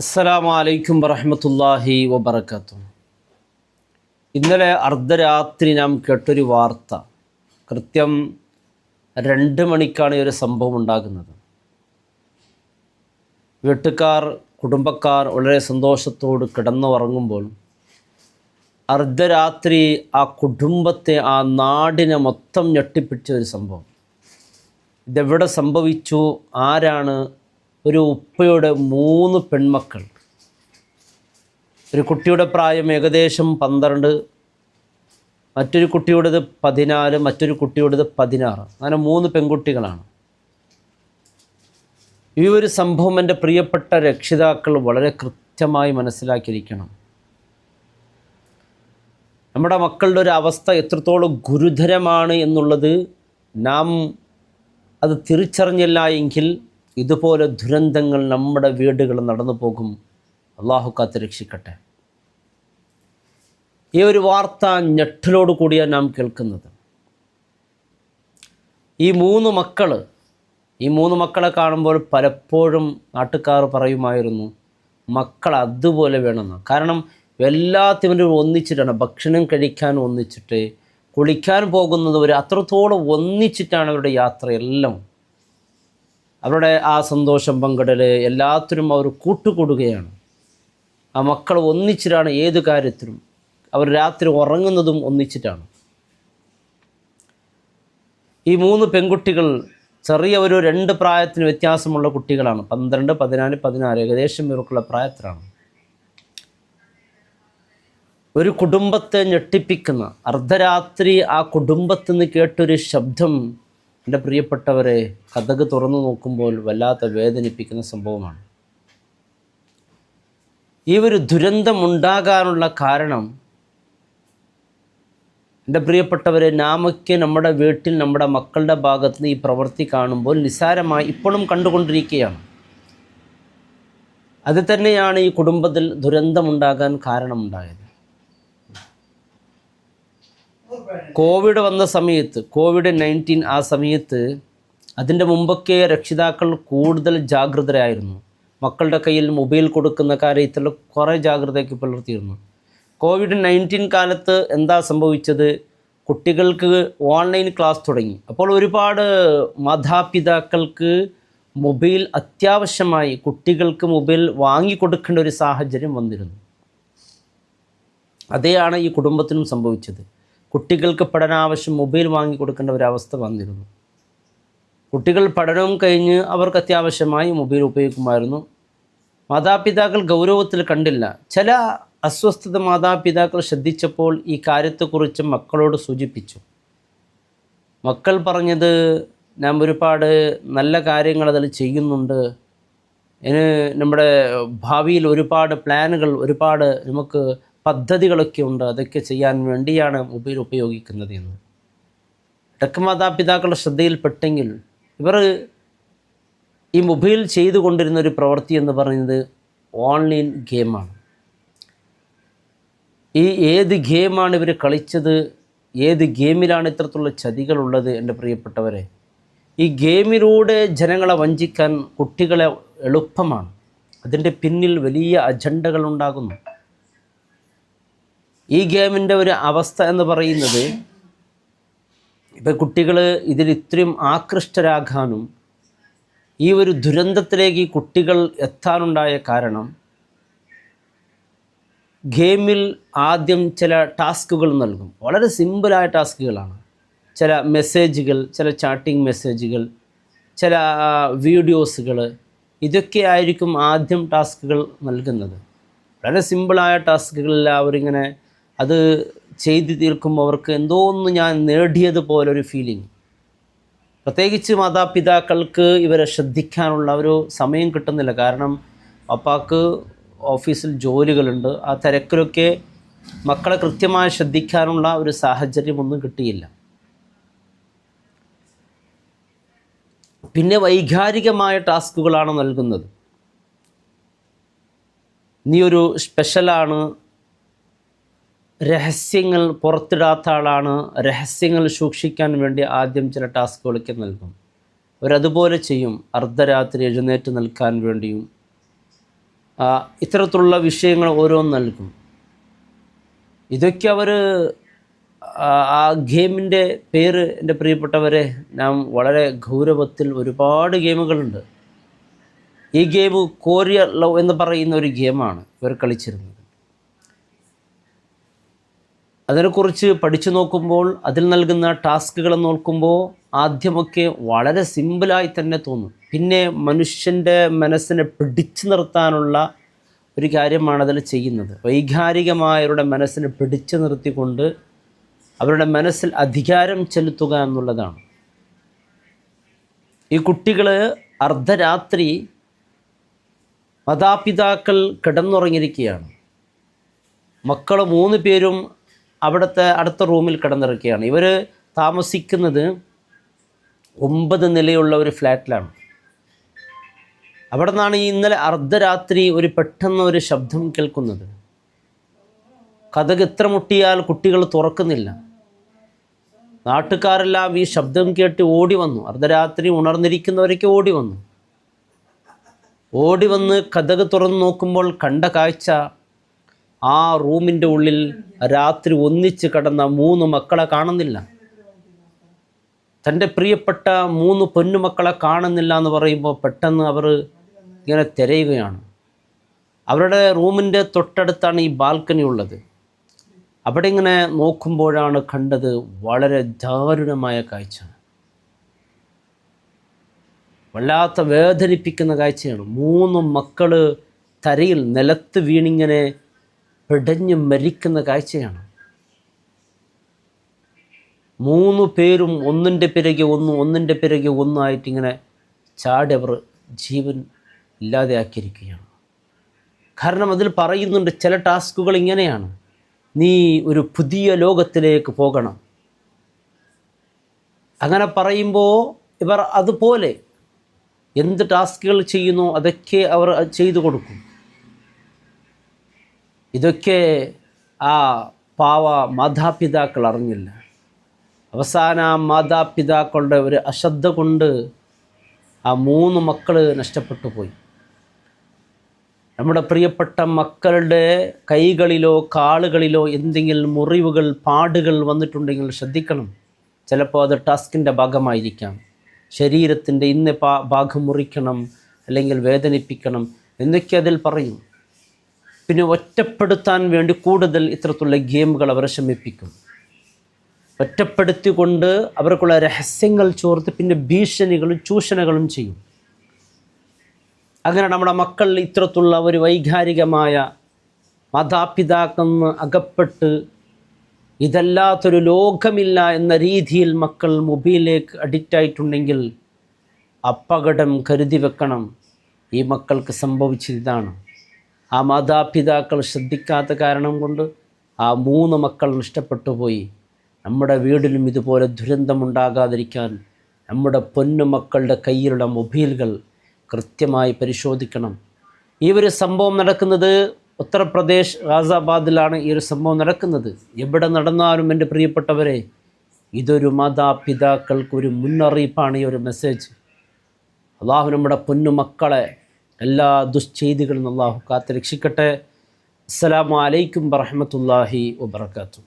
അസ്സലാമു അലൈക്കും വറഹ്മത്തുള്ളാഹി വബറകാതുഹു. ഇന്നലെ അർദ്ധരാത്രി നാം കേട്ടൊരു വാർത്ത. കൃത്യം 2 മണിക്കാണ് ഈ ഒരു സംഭവം ഉണ്ടാകുന്നത്. വീട്ടുകാർ, കുടുംബക്കാർ വളരെ സന്തോഷത്തോട് കിടന്നുറങ്ങുമ്പോൾ അർദ്ധരാത്രി ആ കുടുംബത്തെ, ആ നാടിനെ മൊത്തം ഞെട്ടിപ്പിച്ച ഒരു സംഭവം. ഇതെവിടെ സംഭവിച്ചു? ആരാണ്? ഒരു ഉപ്പയുടെ 3 പെൺമക്കൾ. ഒരു കുട്ടിയുടെ പ്രായം ഏകദേശം 12, മറ്റൊരു കുട്ടിയുടേത് 14, മറ്റൊരു കുട്ടിയുടേത് 16. അങ്ങനെ 3 പെൺകുട്ടികളാണ്. ഈ ഒരു സംഭവം എൻ്റെ പ്രിയപ്പെട്ട രക്ഷിതാക്കൾ വളരെ കൃത്യമായി മനസ്സിലാക്കിയിരിക്കണം. നമ്മുടെ മക്കളുടെ ഒരു അവസ്ഥ എത്രത്തോളം ഗുരുതരമാണ് എന്നുള്ളത് നാം അത് തിരിച്ചറിഞ്ഞില്ല എങ്കിൽ ഇതുപോലെ ദുരന്തങ്ങൾ നമ്മുടെ വീടുകൾ നടന്നു പോകും. അള്ളാഹു കാത്ത് രക്ഷിക്കട്ടെ. ഈ ഒരു വാർത്ത ഞെട്ടലോട് കൂടിയാണ് നാം കേൾക്കുന്നത്. ഈ 3 മക്കളെ കാണുമ്പോൾ പലപ്പോഴും നാട്ടുകാർ പറയുമായിരുന്നു, മക്കൾ അതുപോലെ വേണമെന്ന്. കാരണം എല്ലാത്തിനും ഒന്നിച്ചിട്ടാണ്, ഭക്ഷണം കഴിക്കാൻ ഒന്നിച്ചിട്ട്, കുളിക്കാൻ പോകുന്നത് വരെ അത്രത്തോളം ഒന്നിച്ചിട്ടാണ് അവരുടെ യാത്രയെല്ലാം. അവരുടെ ആ സന്തോഷം പങ്കിടൽ എല്ലാത്തിനും അവർ കൂട്ടുകൂടുകയാണ്. ആ മക്കൾ ഒന്നിച്ചിട്ടാണ് ഏത് കാര്യത്തിലും. അവർ രാത്രി ഉറങ്ങുന്നതും ഒന്നിച്ചിട്ടാണ്. ഈ 3 പെൺകുട്ടികൾ ചെറിയ ഒരു 2 പ്രായത്തിന് വ്യത്യാസമുള്ള കുട്ടികളാണ്. 12, 14, 16 ഏകദേശം ഇവർക്കുള്ള പ്രായത്തിലാണ്. ഒരു കുടുംബത്തെ ഞെട്ടിപ്പിക്കുന്ന അർദ്ധരാത്രി ആ കുടുംബത്തിൽ നിന്ന് കേട്ടൊരു ശബ്ദം എൻ്റെ പ്രിയപ്പെട്ടവരെ, കതക് തുറന്നു നോക്കുമ്പോൾ വല്ലാത്ത വേദനിപ്പിക്കുന്ന സംഭവമാണ്. ഈ ഒരു ദുരന്തമുണ്ടാകാനുള്ള കാരണം എൻ്റെ പ്രിയപ്പെട്ടവരെ, നാമൊക്കെ നമ്മുടെ വീട്ടിൽ നമ്മുടെ മക്കളുടെ ഭാഗത്ത് നിന്ന് ഈ പ്രവൃത്തി കാണുമ്പോൾ നിസ്സാരമായി ഇപ്പോഴും കണ്ടുകൊണ്ടിരിക്കുകയാണ്. അത് തന്നെയാണ് ഈ കുടുംബത്തിൽ ദുരന്തമുണ്ടാകാൻ കാരണമുണ്ടായത്. കോവിഡ് വന്ന സമയത്ത്, COVID-19 ആ സമയത്ത്, അതിൻ്റെ മുമ്പൊക്കെ രക്ഷിതാക്കൾ കൂടുതൽ ജാഗ്രതരായിരുന്നു. മക്കളുടെ കയ്യിൽ മൊബൈൽ കൊടുക്കുന്ന കാര്യത്തിൽ കുറേ ജാഗ്രതയൊക്കെ പുലർത്തിയിരുന്നു. COVID-19 കാലത്ത് എന്താ സംഭവിച്ചത്? കുട്ടികൾക്ക് ഓൺലൈൻ ക്ലാസ് തുടങ്ങി. അപ്പോൾ ഒരുപാട് മാതാപിതാക്കൾക്ക് മൊബൈൽ അത്യാവശ്യമായി, കുട്ടികൾക്ക് മൊബൈൽ വാങ്ങിക്കൊടുക്കേണ്ട ഒരു സാഹചര്യം വന്നിരുന്നു. അതെയാണ് ഈ കുടുംബത്തിനും സംഭവിച്ചത്. കുട്ടികൾക്ക് പഠനാവശ്യം മൊബൈൽ വാങ്ങിക്കൊടുക്കേണ്ട ഒരവസ്ഥ വന്നിരുന്നു. കുട്ടികൾ പഠനവും കഴിഞ്ഞ് അവർക്ക് അത്യാവശ്യമായി മൊബൈൽ ഉപയോഗിക്കുമായിരുന്നു. മാതാപിതാക്കൾ ഗൗരവത്തിൽ കണ്ടില്ല. ചില അസ്വസ്ഥത മാതാപിതാക്കൾ ശ്രദ്ധിച്ചപ്പോൾ ഈ കാര്യത്തെക്കുറിച്ച് മക്കളോട് സൂചിപ്പിച്ചു. മക്കൾ പറഞ്ഞത്, നാം ഒരുപാട് നല്ല കാര്യങ്ങൾ അതിൽ ചെയ്യുന്നുണ്ട്, ഇതിന് നമ്മുടെ ഭാവിയിൽ ഒരുപാട് പ്ലാനുകൾ, ഒരുപാട് നമുക്ക് പദ്ധതികളൊക്കെ ഉണ്ട്, അതൊക്കെ ചെയ്യാൻ വേണ്ടിയാണ് മൊബൈൽ ഉപയോഗിക്കുന്നത് എന്ന്. ഇടയ്ക്ക് മാതാപിതാക്കളുടെ ശ്രദ്ധയിൽപ്പെട്ടെങ്കിൽ ഇവർ ഈ മൊബൈൽ ചെയ്തുകൊണ്ടിരുന്ന ഒരു പ്രവൃത്തി എന്ന് പറയുന്നത് ഓൺലൈൻ ഗെയിമാണ്. ഈ ഏത് ഗെയിമാണ് ഇവർ കളിച്ചത്? ഏത് ഗെയിമിലാണ് ഇത്തരത്തിലുള്ള ചതികളുള്ളത്? എൻ്റെ പ്രിയപ്പെട്ടവരെ, ഈ ഗെയിമിലൂടെ ജനങ്ങളെ വഞ്ചിക്കാൻ കുട്ടികളെ എളുപ്പമാണ്. അതിൻ്റെ പിന്നിൽ വലിയ അജണ്ടകൾ ഉണ്ടാകുന്നു. ഈ ഗെയിമിൻ്റെ ഒരു അവസ്ഥ എന്ന് പറയുന്നത്, ഇപ്പം കുട്ടികൾ ഇതിൽ ഇത്രയും ആകൃഷ്ടരാകാനും ഈ ഒരു ദുരന്തത്തിലേക്ക് ഈ കുട്ടികൾ എത്താനുണ്ടായ കാരണം, ഗെയിമിൽ ആദ്യം ചില ടാസ്കുകൾ നൽകും. വളരെ സിമ്പിളായ ടാസ്കുകളാണ്. ചില മെസ്സേജുകൾ, ചില ചാറ്റിംഗ് മെസ്സേജുകൾ, ചില വീഡിയോസുകൾ, ഇതൊക്കെ ആയിരിക്കും ആദ്യം ടാസ്കുകൾ നൽകുന്നത്. വളരെ സിമ്പിളായ ടാസ്കുകളിൽ അവരിങ്ങനെ അത് ചെയ്തു തീർക്കുമ്പോൾ അവർക്ക് എന്തോ ഒന്ന് ഞാൻ നേടിയതുപോലൊരു ഫീലിംഗ്. പ്രത്യേകിച്ച് മാതാപിതാക്കൾക്ക് ഇവരെ ശ്രദ്ധിക്കാനുള്ള ഒരു സമയം കിട്ടുന്നില്ല. കാരണം അപ്പാക്ക് ഓഫീസിൽ ജോലികളുണ്ട്. ആ തിരക്കിലൊക്കെ മക്കളെ കൃത്യമായി ശ്രദ്ധിക്കാനുള്ള ഒരു സാഹചര്യമൊന്നും കിട്ടിയില്ല. പിന്നെ വൈകാരികമായ ടാസ്കുകളാണ് നൽകുന്നത്. നീ ഒരു സ്പെഷ്യലാണ്, രഹസ്യങ്ങൾ പുറത്തിടാത്ത ആളാണ്, രഹസ്യങ്ങൾ സൂക്ഷിക്കാൻ വേണ്ടി ആദ്യം ചില ടാസ്കുകളൊക്കെ നൽകും. അവരതുപോലെ ചെയ്യും. അർദ്ധരാത്രി എഴുന്നേറ്റ് നിൽക്കാൻ വേണ്ടിയും ഇത്തരത്തിലുള്ള വിഷയങ്ങൾ ഓരോന്ന് നൽകും. ഇതൊക്കെ അവർ ആ ഗെയിമിൻ്റെ പേര് എൻ്റെ പ്രിയപ്പെട്ടവരെ നാം വളരെ ഗൗരവത്തിൽ, ഒരുപാട് ഗെയിമുകളുണ്ട്. ഈ ഗെയിം കൊറിയർ ലവ് എന്ന് പറയുന്ന ഒരു ഗെയിമാണ് ഇവർ കളിച്ചിരുന്നത്. അതിനെക്കുറിച്ച് പഠിച്ചു നോക്കുമ്പോൾ, അതിൽ നൽകുന്ന ടാസ്കുകൾ നോക്കുമ്പോൾ ആദ്യമൊക്കെ വളരെ സിമ്പിളായി തന്നെ തോന്നും. പിന്നെ മനുഷ്യൻ്റെ മനസ്സിനെ പിടിച്ചു നിർത്താനുള്ള ഒരു കാര്യമാണ് അതിൽ ചെയ്യുന്നത്. വൈകാരികമായവരുടെ മനസ്സിനെ പിടിച്ചു നിർത്തിക്കൊണ്ട് അവരുടെ മനസ്സിൽ അധികാരം ചെലുത്തുക എന്നുള്ളതാണ്. ഈ കുട്ടികൾ അർദ്ധരാത്രി മാതാപിതാക്കൾ കിടന്നുറങ്ങിയിരിക്കുകയാണ്. മക്കൾ 3 പേരും അവിടുത്തെ അടുത്ത റൂമിൽ കിടന്നിരിക്കുകയാണ്. ഇവർ താമസിക്കുന്നത് 9 നിലയുള്ള ഒരു ഫ്ലാറ്റിലാണ്. അവിടെ നിന്നാണ് ഇന്നലെ അർദ്ധരാത്രി പെട്ടെന്ന് ഒരു ശബ്ദം കേൾക്കുന്നത്. കതക് എത്ര മുട്ടിയാൽ കുട്ടികൾ തുറക്കുന്നില്ല. നാട്ടുകാരെല്ലാം ഈ ശബ്ദം കേട്ട് ഓടി വന്നു. അർദ്ധരാത്രി ഉണർന്നിരിക്കുന്നവരൊക്കെ ഓടി വന്ന് കതക് തുറന്ന് നോക്കുമ്പോൾ കണ്ട കാഴ്ച, ആ റൂമിൻ്റെ ഉള്ളിൽ രാത്രി ഒന്നിച്ച് കിടന്ന 3 മക്കളെ കാണുന്നില്ല. തൻ്റെ പ്രിയപ്പെട്ട 3 പൊന്നുമക്കളെ കാണുന്നില്ല എന്ന് പറയുമ്പോൾ പെട്ടെന്ന് അവർ ഇങ്ങനെ തിരയുകയാണ്. അവരുടെ റൂമിൻ്റെ തൊട്ടടുത്താണ് ഈ ബാൽക്കണി ഉള്ളത്. അവിടെ ഇങ്ങനെ നോക്കുമ്പോഴാണ് കണ്ടത് വളരെ ദാരുണമായ കാഴ്ച. വല്ലാത്ത വേദനിപ്പിക്കുന്ന കാഴ്ചയാണ്. 3 മക്കൾ തരയിൽ നിലത്ത് വീണിങ്ങനെ പിടഞ്ഞ് മരിക്കുന്ന കാഴ്ചയാണ്. 3 പേരും ഒന്നിൻ്റെ പിറകെ ഒന്നായിട്ടിങ്ങനെ ചാടി അവർ ജീവൻ ഇല്ലാതെയാക്കിയിരിക്കുകയാണ്. കാരണം അതിൽ പറയുന്നുണ്ട്, ചില ടാസ്കുകൾ ഇങ്ങനെയാണ്, നീ ഒരു പുതിയ ലോകത്തിലേക്ക് പോകണം. അങ്ങനെ പറയുമ്പോൾ ഇവർ അതുപോലെ എന്ത് ടാസ്കുകൾ ചെയ്യുന്നു അതൊക്കെ അവർ ചെയ്തു കൊടുക്കും. ഇതൊക്കെ ആ പാവ മാതാപിതാക്കൾ അറിഞ്ഞില്ല. അവസാന മാതാപിതാക്കളുടെ ഒരു അശ്രദ്ധ കൊണ്ട് ആ 3 മക്കൾ നഷ്ടപ്പെട്ടു പോയി. നമ്മുടെ പ്രിയപ്പെട്ട മക്കളുടെ കൈകളിലോ കാലുകളിലോ എന്തെങ്കിലും മുറിവുകൾ, പാടുകൾ വന്നിട്ടുണ്ടെങ്കിൽ ശ്രദ്ധിക്കണം. ചിലപ്പോൾ അത് ടാസ്കിൻ്റെ ഭാഗമായിരിക്കാം. ശരീരത്തിൻ്റെ ഇന്ന ഭാഗം മുറിക്കണം, അല്ലെങ്കിൽ വേദനിപ്പിക്കണം എന്നൊക്കെ അതിൽ പറയും. പിന്നെ ഒറ്റപ്പെടുത്താൻ വേണ്ടി കൂടുതൽ ഇത്തരത്തിലുള്ള ഗെയിമുകൾ അവരെ ശ്രമിപ്പിക്കും. ഒറ്റപ്പെടുത്തിക്കൊണ്ട് അവർക്കുള്ള രഹസ്യങ്ങൾ ചോർത്ത് പിന്നെ ഭീഷണികളും ചൂഷണങ്ങളും ചെയ്യും. അങ്ങനെ നമ്മുടെ മക്കൾ ഇത്തരത്തിലുള്ള ഒരു വൈകാരികമായ മാതാപിതാക്കൾ അകപ്പെട്ട് ഇതല്ലാത്തൊരു ലോകമില്ല എന്ന രീതിയിൽ മക്കൾ മൊബൈലിലേക്ക് അഡിക്റ്റായിട്ടുണ്ടെങ്കിൽ അപകടം കരുതി വെക്കണം. ഈ മക്കൾക്ക് സംഭവിച്ചതാണ്. ആ മാതാപിതാക്കൾ ശ്രദ്ധിക്കാത്ത കാരണം കൊണ്ട് ആ 3 മക്കൾ നഷ്ടപ്പെട്ടു പോയി. നമ്മുടെ വീടിലും ഇതുപോലെ ദുരന്തമുണ്ടാകാതിരിക്കാൻ നമ്മുടെ പൊന്നുമക്കളുടെ കയ്യിലുള്ള മൊബൈലുകൾ കൃത്യമായി പരിശോധിക്കണം. ഈ ഒരു സംഭവം നടക്കുന്നത് ഉത്തർപ്രദേശ് ഗാസിയാബാദിലാണ്. ഈ ഒരു സംഭവം നടക്കുന്നത്. എവിടെ നടന്നാലും എൻ്റെ പ്രിയപ്പെട്ടവരെ, ഇതൊരു മാതാപിതാക്കൾക്കൊരു മുന്നറിയിപ്പാണ് ഈ ഒരു മെസ്സേജ്. അള്ളാഹു നമ്മുടെ പൊന്നുമക്കളെ എല്ലാ ദുശ്ചെയ്തികളിൽ നിന്ന് അള്ളാഹു കാത്ത് രക്ഷിക്കട്ടെ. അസ്സലാമു അലൈക്കും വറഹ്മത്തുള്ളാഹി വബറകാതുഹു.